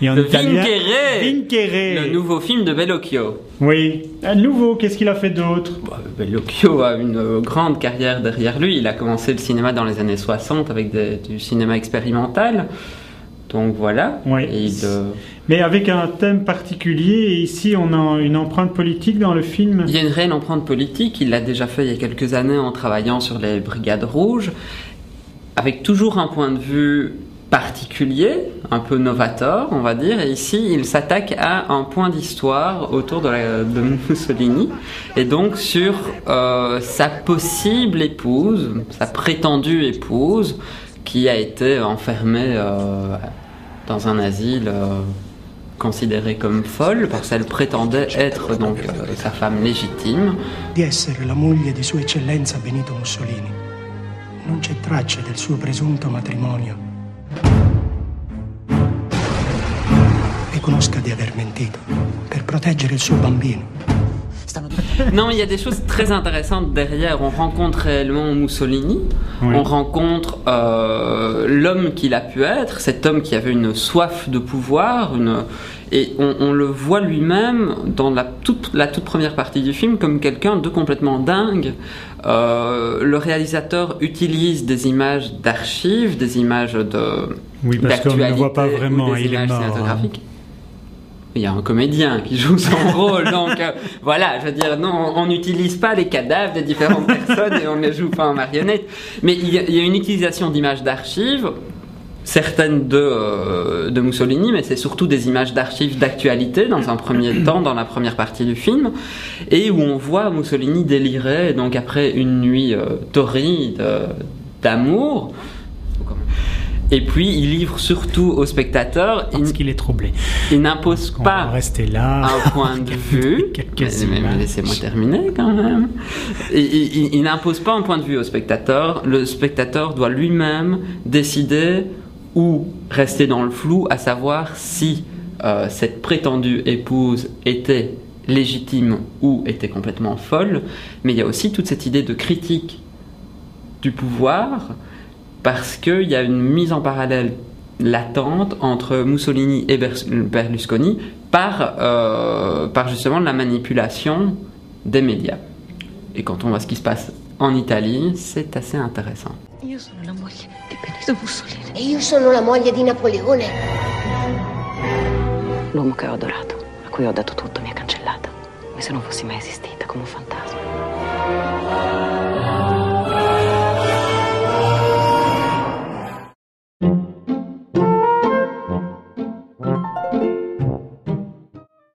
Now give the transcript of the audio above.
Et en de italien, Vincere, le nouveau film de Bellocchio. Oui, à nouveau, qu'est-ce qu'il a fait d'autre? Bellocchio a une grande carrière derrière lui. Il a commencé le cinéma dans les années 60 avec du cinéma expérimental. Donc voilà. Oui. Mais avec un thème particulier, et ici on a une empreinte politique dans le film. Il y a une réelle empreinte politique. Il l'a déjà fait il y a quelques années en travaillant sur les Brigades Rouges, avec toujours un point de vue particulier, un peu novateur, on va dire. Et ici, il s'attaque à un point d'histoire autour de Mussolini, et donc sur sa possible épouse, sa prétendue épouse, qui a été enfermée dans un asile considérée comme folle parce qu'elle prétendait être donc sa femme légitime. Di essere la moglie di Sua Eccellenza Benito Mussolini. Non c'è traccia del suo presunto matrimonio. Riconosca di aver mentito per proteggere il suo bambino. Non, il y a des choses très intéressantes derrière. On rencontre réellement Mussolini, oui. On rencontre l'homme qu'il a pu être, cet homme qui avait une soif de pouvoir, et on le voit lui-même dans la toute première partie du film comme quelqu'un de complètement dingue. Le réalisateur utilise des images d'archives, des images oui, parce qu'on ne le voit pas vraiment, il est mort. Il y a un comédien qui joue son rôle, donc voilà, je veux dire, non, on n'utilise pas les cadavres des différentes personnes et on ne les joue pas en marionnettes. Mais il y a une utilisation d'images d'archives, certaines de Mussolini, mais c'est surtout des images d'archives d'actualité dans un premier temps, dans la première partie du film, et où on voit Mussolini délirer, donc après une nuit torride d'amour. Et puis, il livre surtout au spectateur. Parce qu'il est troublé. Il n'impose pas rester là un point de vue. Mais laissez-moi terminer quand même. Il n'impose pas un point de vue au spectateur. Le spectateur doit lui-même décider ou rester dans le flou, à savoir si cette prétendue épouse était légitime ou était complètement folle. Mais il y a aussi toute cette idée de critique du pouvoir, parce qu'il y a une mise en parallèle latente entre Mussolini et Berlusconi par justement la manipulation des médias. Et quand on voit ce qui se passe en Italie, c'est assez intéressant. Io sono la moglie di Benito Mussolini. E io sono la moglie di Napoleone. L'uomo che ho adorato, a cui ho dato tutto, mi ha cancellata, come se non fossi mai esistita, come un fantasma.